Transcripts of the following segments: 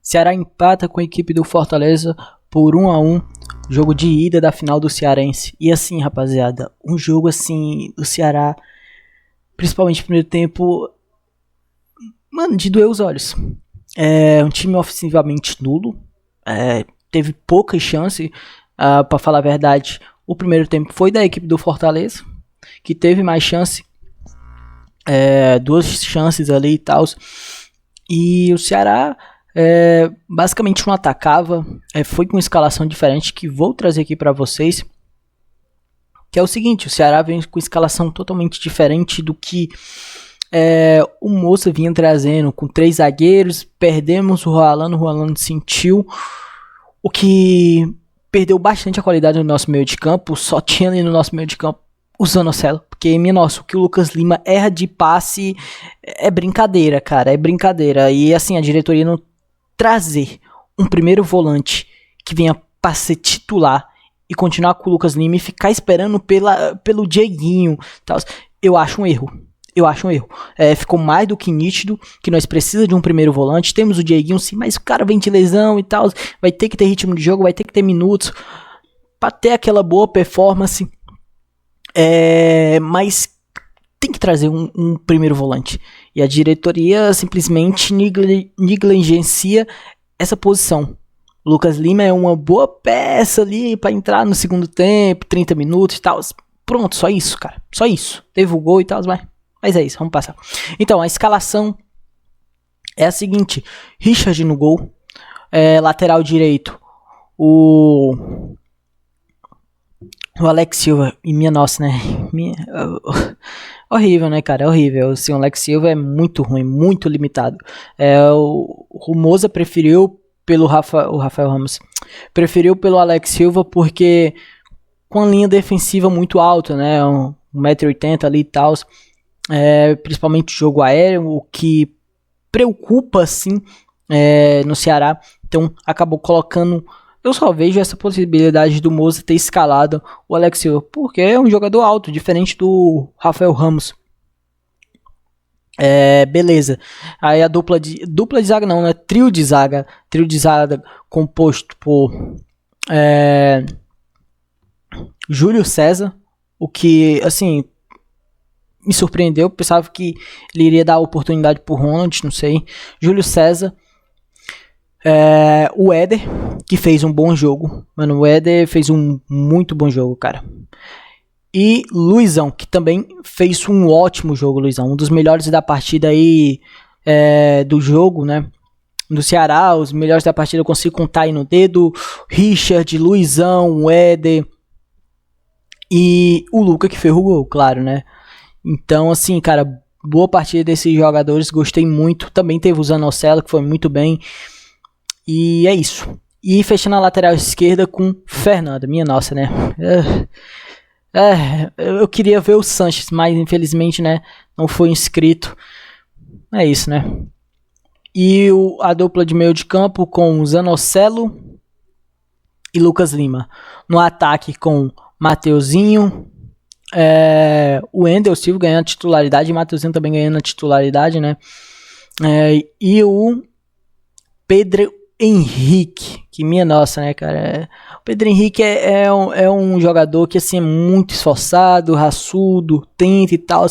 Ceará empata com a equipe do Fortaleza por 1-1. Jogo de ida da final do Cearense. E assim, rapaziada, um jogo assim do Ceará, principalmente no primeiro tempo, mano, de doer os olhos. Um time ofensivamente nulo. Teve poucas chances, pra falar a verdade. O primeiro tempo foi da equipe do Fortaleza, que teve mais chance. 2 chances ali e tal. E o Ceará basicamente não atacava. Foi com uma escalação diferente que vou trazer aqui para vocês. Que é o seguinte, o Ceará vem com escalação totalmente diferente do que o Moça vinha trazendo, com 3 zagueiros. Perdemos o Rolando sentiu, o que perdeu bastante a qualidade no nosso meio de campo. Só tinha ali no nosso meio de campo o Zanocelo, porque, o que o Lucas Lima erra de passe é brincadeira, cara, é brincadeira. E assim, a diretoria não trazer um primeiro volante que venha para ser titular e continuar com o Lucas Lima e ficar esperando pelo Dieguinho, tal, eu acho um erro. Ficou mais do que nítido que nós precisamos de um primeiro volante. Temos o Dieguinho sim, mas o cara vem de lesão e tal, vai ter que ter ritmo de jogo, vai ter que ter minutos para ter aquela boa performance. Mas tem que trazer um primeiro volante. E a diretoria simplesmente negligencia essa posição. O Lucas Lima é uma boa peça ali para entrar no segundo tempo, 30 minutos e tal. Pronto, só isso, cara. Só isso. Teve o gol e tal, mas é isso, vamos passar. Então, a escalação é a seguinte: Richard no gol, lateral direito, o Alex Silva, e minha nossa, né? Horrível, né, cara? É horrível. Assim, o Alex Silva é muito ruim, muito limitado. O Moza preferiu pelo o Rafael Ramos. Preferiu pelo Alex Silva porque com a linha defensiva muito alta, né? 1,80 m ali e tal. Principalmente jogo aéreo, o que preocupa, assim, no Ceará. Então, acabou colocando. Eu só vejo essa possibilidade do Moza ter escalado o Alex Silva, porque é um jogador alto, diferente do Rafael Ramos. Beleza. Aí a dupla de zaga não, né? Trio de zaga composto por Júlio César, o que, assim, me surpreendeu. Eu pensava que ele iria dar oportunidade pro Ronald, não sei. Júlio César. O Éder, que fez um bom jogo. Mano, o Éder fez um muito bom jogo, cara. E Luizão, que também fez um ótimo jogo, Luizão. Um dos melhores da partida aí do jogo, né? Do Ceará, os melhores da partida eu consigo contar aí no dedo. Richard, Luizão, o Éder e o Luca, que fez o gol, claro, né? Então, assim, cara, boa partida desses jogadores. Gostei muito. Também teve o Zanocelo, que foi muito bem. E é isso. E fechando a lateral esquerda com Fernando. Minha nossa, né? Eu queria ver o Sanches, mas infelizmente, né, não foi inscrito. É isso, né? E a dupla de meio de campo com Zanocelo e Lucas Lima. No ataque com Mateuzinho, o Wendel Silva ganhando a titularidade e o Mateuzinho também ganhando a titularidade, né? E o Pedro Henrique, que minha nossa, né, cara? O Pedro Henrique é um jogador que, assim, é muito esforçado, raçudo, tenta e tal.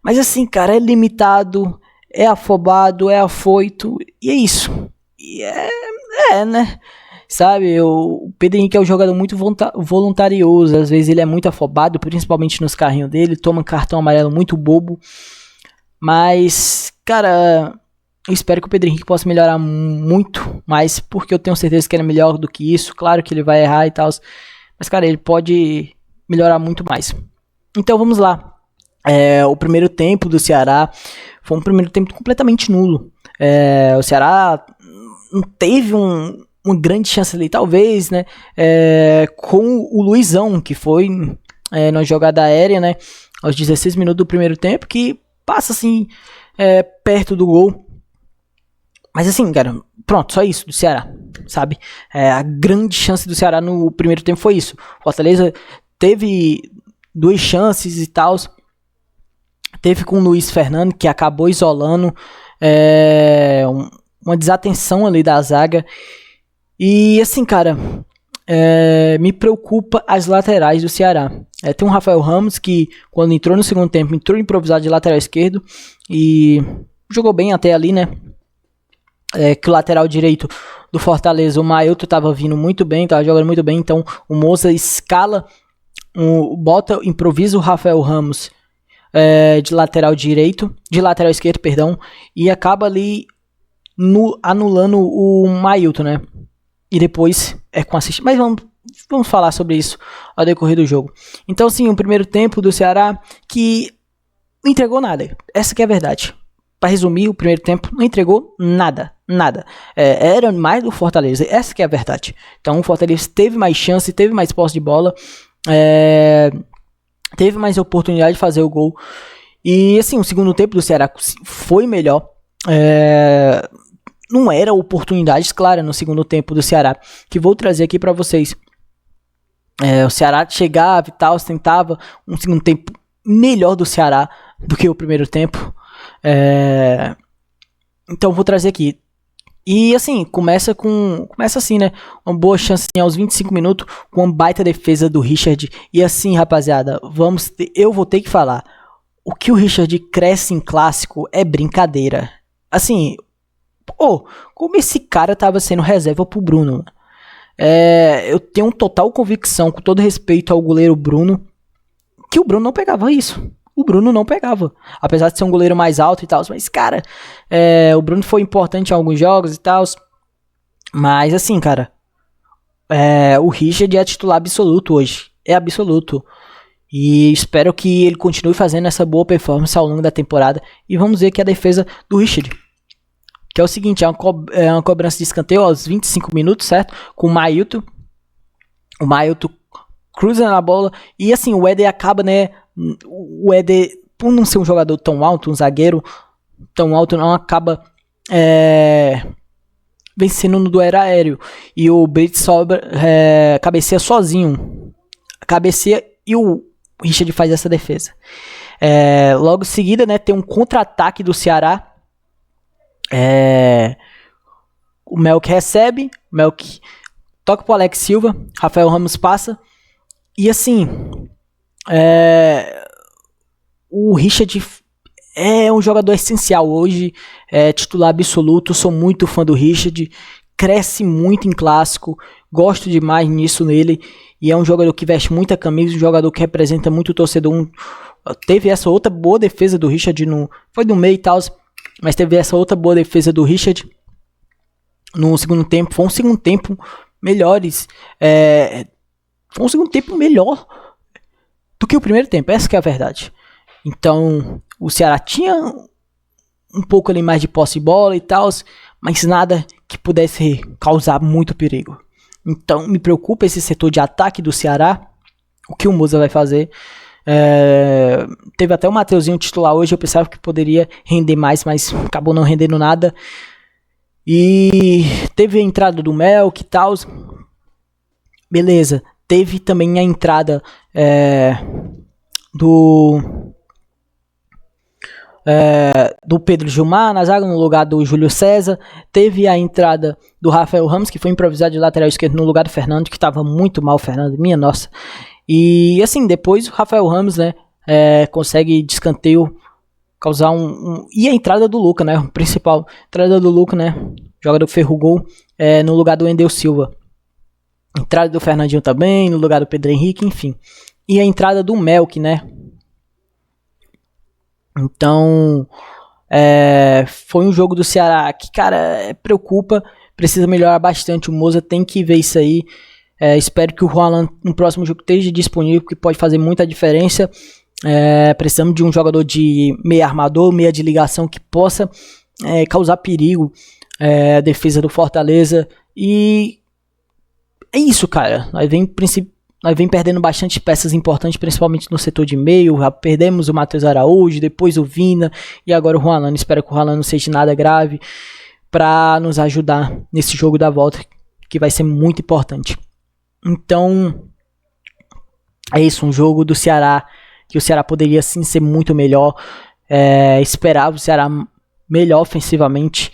Mas, assim, cara, é limitado, é afobado, é afoito, e é isso. E né? Sabe, o Pedro Henrique é um jogador muito voluntarioso. Às vezes ele é muito afobado, principalmente nos carrinhos dele, toma cartão amarelo muito bobo. Mas, cara, eu espero que o Pedro Henrique possa melhorar muito mais, porque eu tenho certeza que ele é melhor do que isso. Claro que ele vai errar e tal, mas, cara, ele pode melhorar muito mais. Então vamos lá. O primeiro tempo do Ceará foi um primeiro tempo completamente nulo. O Ceará não teve uma grande chance ali, talvez, né? Com o Luizão, que foi na jogada aérea, né? Aos 16 minutos do primeiro tempo, que passa assim perto do gol. Mas assim, cara, pronto, só isso do Ceará, sabe? A grande chance do Ceará no primeiro tempo foi isso. O Fortaleza teve 2 chances e tal. Teve com o Luiz Fernando, que acabou isolando uma desatenção ali da zaga. E assim, cara, me preocupa as laterais do Ceará. Tem um Rafael Ramos que, quando entrou no segundo tempo, entrou improvisado de lateral esquerdo e jogou bem até ali, né? Que o lateral direito do Fortaleza, o Mailton, tava vindo muito bem, tava jogando muito bem. Então o Moza escala, improvisa o Rafael Ramos de lateral esquerdo, perdão, e acaba ali anulando o Mailton, né? E depois com assistência. Mas vamos falar sobre isso ao decorrer do jogo. Então, sim, o primeiro tempo do Ceará que não entregou nada. Essa que é a verdade. Para resumir, o primeiro tempo não entregou nada. Era mais do Fortaleza. Essa que é a verdade. Então, o Fortaleza teve mais chance, teve mais posse de bola, teve mais oportunidade de fazer o gol. E, assim, o segundo tempo do Ceará foi melhor. Não era oportunidades claras no segundo tempo do Ceará, que vou trazer aqui para vocês. O Ceará chegava e tal, tentava um segundo tempo melhor do Ceará do que o primeiro tempo. Então vou trazer aqui. E assim, começa assim, né? Uma boa chance aos 25 minutos, com uma baita defesa do Richard. E assim, rapaziada, eu vou ter que falar. O que o Richard cresce em clássico é brincadeira. Assim, como esse cara tava sendo reserva pro Bruno. Eu tenho total convicção, com todo respeito ao goleiro Bruno, que o Bruno não pegava isso. O Bruno não pegava, apesar de ser um goleiro mais alto e tal. Mas, cara, o Bruno foi importante em alguns jogos e tal. Mas, assim, cara, o Richard é titular absoluto hoje. É absoluto. E espero que ele continue fazendo essa boa performance ao longo da temporada. E vamos ver aqui a defesa do Richard. Que é o seguinte, é uma cobrança de escanteio aos 25 minutos, certo? Com o Mailton. O Mailton cruza na bola. E assim, o Éder acaba, né? O Éder, por não ser um jogador tão alto, um zagueiro tão alto, não acaba vencendo no duelo aéreo. E o Brits cabeceia sozinho. Cabeceia e o Richard faz essa defesa. Logo em seguida, né, tem um contra-ataque do Ceará. O Melk recebe, o Melk toca pro Alex Silva, Rafael Ramos passa. E assim, o Richard é um jogador essencial hoje, titular absoluto. Sou muito fã do Richard, cresce muito em clássico, gosto demais nisso nele. E é um jogador que veste muita camisa, um jogador que representa muito o torcedor. Teve essa outra boa defesa do Richard, foi no meio e tal, mas teve essa outra boa defesa do Richard no segundo tempo. Foi um segundo tempo melhores. Foi um segundo tempo melhor do que o primeiro tempo. Essa que é a verdade. Então, o Ceará tinha um pouco ali mais de posse de bola e tal, mas nada que pudesse causar muito perigo. Então, me preocupa esse setor de ataque do Ceará. O que o Moza vai fazer? Teve até o Mateuzinho titular hoje. Eu pensava que poderia render mais, mas acabou não rendendo nada. E teve a entrada do Melk e tal. Beleza. Teve também a entrada do Pedro Gilmar na zaga no lugar do Júlio César. Teve a entrada do Rafael Ramos, que foi improvisado de lateral esquerdo no lugar do Fernando, que estava muito mal, Fernando, minha nossa. E assim, depois o Rafael Ramos, né, consegue de escanteio causar e a entrada do Luca, né, o principal entrada do Luca, né, jogador que fez o gol no lugar do Wendel Silva. Entrada do Fernandinho também, no lugar do Pedro Henrique, enfim. E a entrada do Melk, né. Então, foi um jogo do Ceará que, cara, preocupa, precisa melhorar bastante. O Moza tem que ver isso aí. Espero que o Roland no próximo jogo esteja disponível, porque pode fazer muita diferença. Precisamos de um jogador de meia armador, meia de ligação, que possa causar perigo à defesa do Fortaleza. E é isso, cara. Nós vem perdendo bastante peças importantes, principalmente no setor de meio. Já perdemos o Matheus Araújo, depois o Vina e agora o Roland. Espero que o Roland não seja nada grave para nos ajudar nesse jogo da volta, que vai ser muito importante. Então, é isso, um jogo do Ceará, que o Ceará poderia sim ser muito melhor. Esperava o Ceará melhor ofensivamente.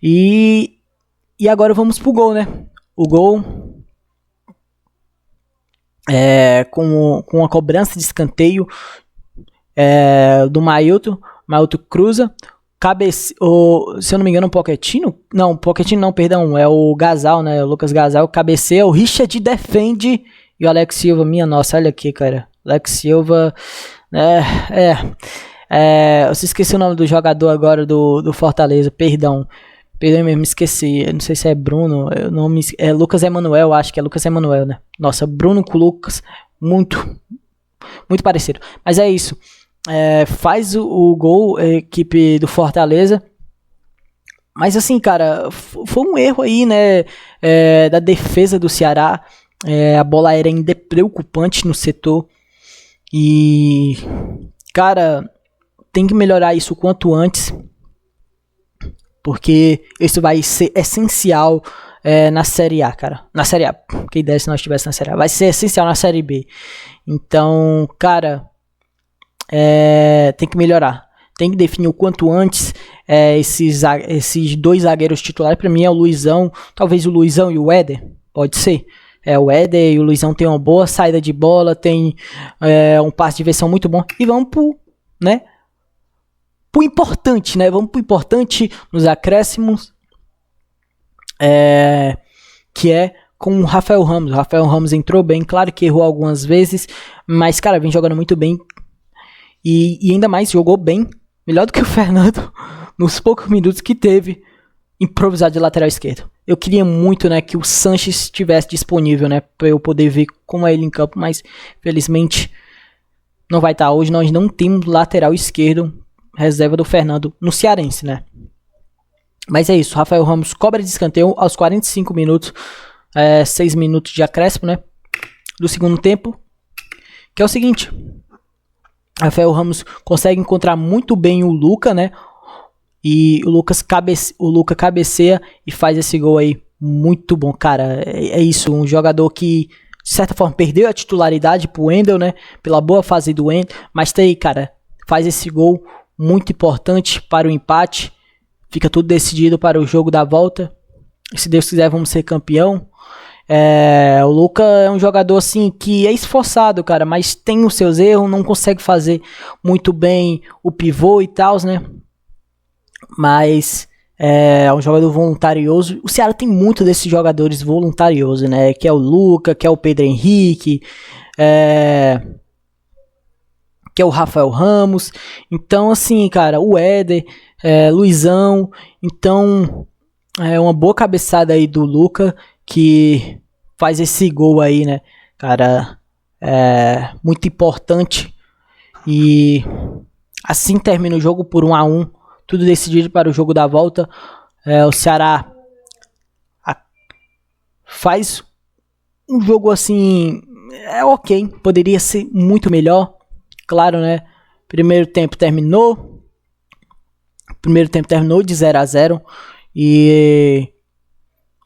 E agora vamos pro gol, né? O gol com a cobrança de escanteio do Mailton. Mailton cruza. Se eu não me engano, o Pochettino? Não, Pochettino não, perdão. É o Gazal, né? O Lucas Gazal cabeceia. O Richard defende. E o Alex Silva, minha nossa, olha aqui, cara. Alex Silva. Eu esqueci o nome do jogador agora do Fortaleza. Perdão mesmo, esqueci. Eu não sei se é Bruno. É Lucas Emanuel, acho que é Lucas Emanuel, né? Nossa, Bruno com Lucas. Muito parecido. Mas é isso. Faz o gol, a equipe do Fortaleza. Mas assim, cara, foi um erro aí, né? Da defesa do Ceará. A bola aérea ainda é preocupante no setor. E, cara, tem que melhorar isso o quanto antes. Porque isso vai ser essencial na Série A, cara. Na Série A. Que ideia se nós estivéssemos na Série A. Vai ser essencial na Série B. Então, cara, tem que melhorar. Tem que definir o quanto antes esses dois zagueiros titulares. Pra mim é o Luizão. Talvez o Luizão e o Éder. Pode ser. O Éder e o Luizão tem uma boa saída de bola. Tem um passe de versão muito bom. E vamos pro importante, né? Vamos pro importante nos acréscimos. Que é com o Rafael Ramos. O Rafael Ramos entrou bem. Claro que errou algumas vezes. Mas, cara, vem jogando muito bem. E ainda mais jogou bem. Melhor do que o Fernando. Nos poucos minutos que teve. Improvisado de lateral esquerdo. Eu queria muito, né, que o Sanches estivesse disponível, né, para eu poder ver como é ele em campo, mas felizmente não vai estar. Hoje nós não temos lateral esquerdo, reserva do Fernando no Cearense, né. Mas é isso, Rafael Ramos cobra de escanteio aos 45 minutos, 6 minutos de acréscimo, né, do segundo tempo, que é o seguinte, Rafael Ramos consegue encontrar muito bem o Luca, né. E o Luca cabeceia e faz esse gol aí muito bom, cara. É isso, um jogador que, de certa forma, perdeu a titularidade pro Wendel, né? Pela boa fase do Wendel. Mas tá aí, cara, faz esse gol muito importante para o empate. Fica tudo decidido para o jogo da volta. Se Deus quiser, vamos ser campeão. O Luca é um jogador assim que é esforçado, cara, mas tem os seus erros, não consegue fazer muito bem o pivô e tal, né? Mas é um jogador voluntarioso. O Ceará tem muito desses jogadores voluntariosos, né? Que é o Luca, que é o Pedro Henrique, que é o Rafael Ramos. Então, assim, cara, o Éder, Luizão. Então, é uma boa cabeçada aí do Luca que faz esse gol aí, né? Cara, muito importante. E assim termina o jogo por 1-1. Tudo decidido para o jogo da volta. O Ceará faz um jogo assim, ok, poderia ser muito melhor, claro, né? Primeiro tempo terminou de 0-0 e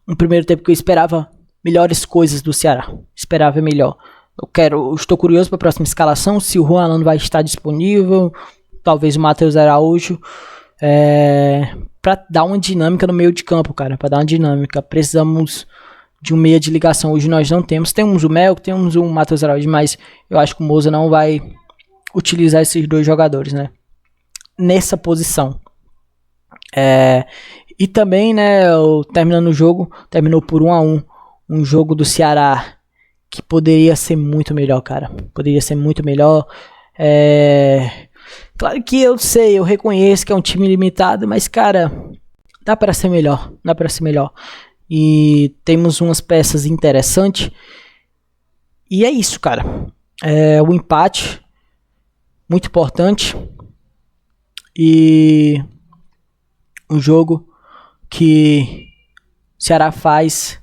um primeiro tempo que eu esperava melhores coisas do Ceará, esperava melhor. Estou curioso para a próxima escalação, se o Juan Alano vai estar disponível, talvez o Matheus Araújo. Pra dar uma dinâmica no meio de campo, cara. Pra dar uma dinâmica. Precisamos de um meia de ligação. Hoje nós não temos. Temos o Mel, temos o Matheus Araújo, mas eu acho que o Moza não vai utilizar esses dois jogadores, né? Nessa posição. E também, né? Terminando o jogo, terminou por 1-1. Um jogo do Ceará que poderia ser muito melhor, cara. Poderia ser muito melhor. Claro que eu sei, eu reconheço que é um time limitado, mas, cara, dá pra ser melhor, E temos umas peças interessantes. E é isso, cara. O empate, muito importante. E um jogo que o Ceará faz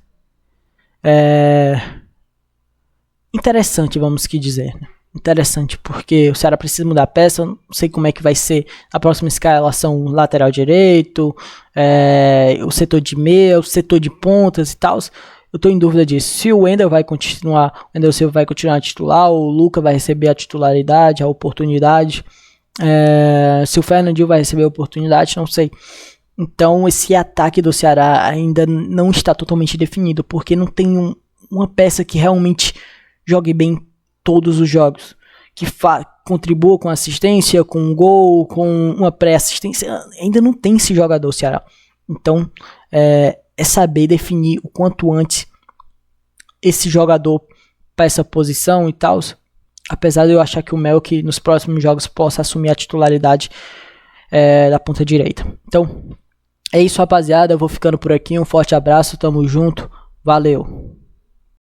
interessante, vamos que dizer, né? Interessante, porque o Ceará precisa mudar a peça. Eu não sei como é que vai ser a próxima escalação, lateral direito, o setor de meia, o setor de pontas e tal. Eu tô em dúvida disso. Se o Wendel vai continuar, o Wendel Silva vai continuar a titular, o Luca vai receber a titularidade, a oportunidade. Se o Fernandinho vai receber a oportunidade, não sei. Então esse ataque do Ceará ainda não está totalmente definido, porque não tem uma peça que realmente jogue bem todos os jogos, que contribua com assistência, com um gol, com uma pré-assistência. Ainda não tem esse jogador, Ceará. Então é saber definir o quanto antes esse jogador para essa posição e tal. Apesar de eu achar que o Melk nos próximos jogos possa assumir a titularidade da ponta direita. Então é isso, rapaziada. Eu vou ficando por aqui. Um forte abraço, tamo junto. Valeu.